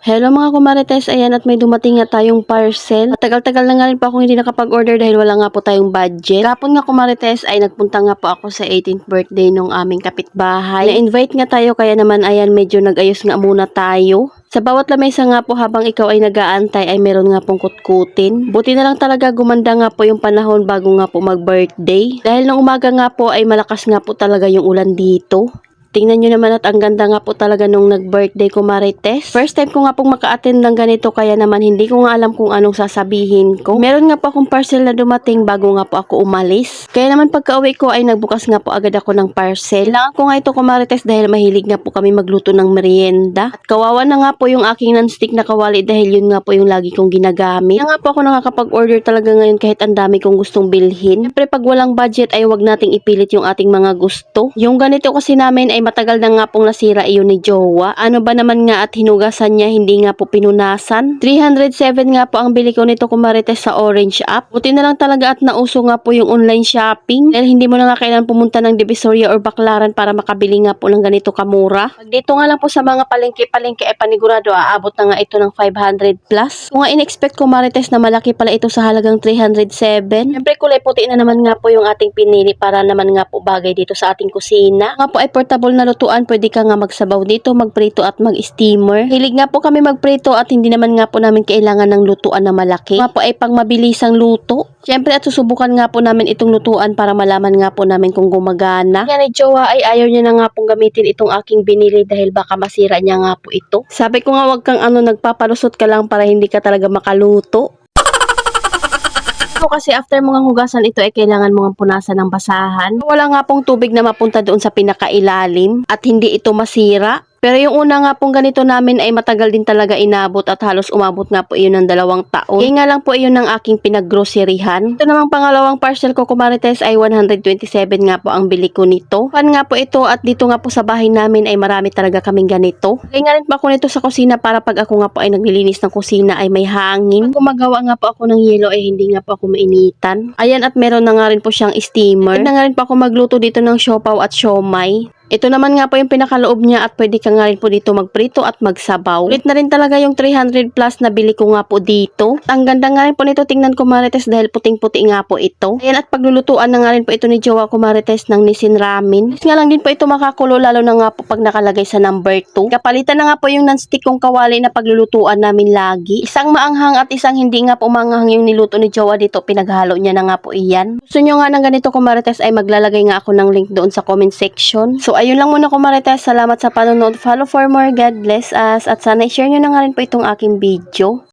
Hello mga kumarites, ayan at may dumating nga tayong parcel. Tagal-tagal na nga rin po akong hindi nakapag-order dahil wala nga po tayong budget. Kapon nga kumarites ay nagpunta nga po ako sa 18th birthday nung aming kapitbahay. Na-invite nga tayo kaya naman ayan medyo nag-ayos nga muna tayo. Sa bawat lamesa nga po habang ikaw ay nag-aantay ay meron nga pong kutkutin. Buti na lang talaga gumanda nga po yung panahon bago nga po mag-birthday. Dahil nung umaga nga po ay malakas nga po talaga yung ulan dito. Tingnan nyo naman at ang ganda nga po talaga nung nag-birthday ko Marites. First time ko nga pong maka-attend ng ganito kaya naman hindi ko nga alam kung anong sasabihin ko. Meron nga po akong parcel na dumating bago nga po ako umalis. Kaya naman pagka-uwi ko ay nagbukas nga po agad ako ng parcel. Kailangan ko nga ito ko Marites dahil mahilig nga po kami magluto ng merienda. At kawawa na nga po yung aking non-stick na kawali dahil yun nga po yung lagi kong ginagamit. Kaya nga po ako nakakapag-order talaga ngayon kahit ang dami kong gustong bilhin. Siyempre pag walang budget ay wag nating ipilit yung ating mga gusto. Yung ganito kasi namin ay matagal na nga pong nasira iyon ni Jowa. Ano ba naman nga at hinugasan niya, hindi nga po pinunasan. 307 nga po ang bili ko nito kumarites sa Orange app. Buti na lang talaga at nauso nga po yung online shopping. Dahil hindi mo na nga kailangan pumunta ng Divisoria or Baclaran para makabili nga po ng ganito kamura. Pag dito nga lang po sa mga palengke-palengke ay panigurado aabot na nga ito ng 500 plus. Kung nga in-expect ko marites na malaki pala ito sa halagang 307. Siyempre kulay puti na naman nga po yung ating pinili para naman nga po bagay dito sa ating kusina. Nga po ay portable na lutuan, pwede ka nga magsabaw dito, magprito at mag-steamer. Hilig nga po kami magprito at hindi naman nga po namin kailangan ng lutuan na malaki. Nga po ay pang mabilisang luto. Siyempre at susubukan nga po namin itong lutuan para malaman nga po namin kung gumagana. Yan ni Jowa ay ayaw niya na nga pong gamitin itong aking binili dahil baka masira niya nga po ito. Sabi ko nga wag kang nagpapalusot ka lang para hindi ka talaga makaluto. Kasi after mong hugasan ito ay kailangan mong punasan ng basahan. Wala nga pong tubig na mapunta doon sa pinakailalim at hindi ito masira. Pero yung una nga pong ganito namin ay matagal din talaga inabot at halos umabot nga po iyon ng 2 taon. Kaya nga lang po iyon ng aking pinaggroserihan. Ito namang pangalawang parcel ko kumarites ay 127 nga po ang bili ko nito. Fan nga po ito at dito nga po sa bahay namin ay marami talaga kaming ganito. Kaya nga rin po ako nito sa kusina para pag ako nga po ay naglilinis ng kusina ay may hangin. Pag gumagawa nga po ako ng yelo ay hindi nga po ako mainitan. Ayan at meron na nga rin po siyang steamer. Pwede na nga rin po ako magluto dito ng siopaw at siomay. Ito naman nga po yung pinakaloob niya at pwede ka nga rin po dito magprito at magsabaw. Ulit na rin talaga yung 300 plus na bili ko nga po dito. Ang ganda nga rin po nito, tingnan ko marites dahil puting-puti nga po ito. Ayan at paglulutuan na nga rin po ito ni Jowa ko marites ng Nissin Ramen. Mas nga lang din po ito makakulo lalo na nga po pag nakalagay sa number 2. Kapalitan na nga po yung non-stick kong kawali na paglulutuan namin lagi. Isang maanghang at isang hindi nga po maanghang yung niluto ni Jowa dito. Pinaghalo niya na nga po iyan. Gusto nyo nga ng ganito ko marites ay maglalagay nga ako ng link doon sa comment section. So ayun lang muna ko marites. Salamat sa panonood. Follow for more. God bless us. At sana i-share nyo na nga rin po itong aking video.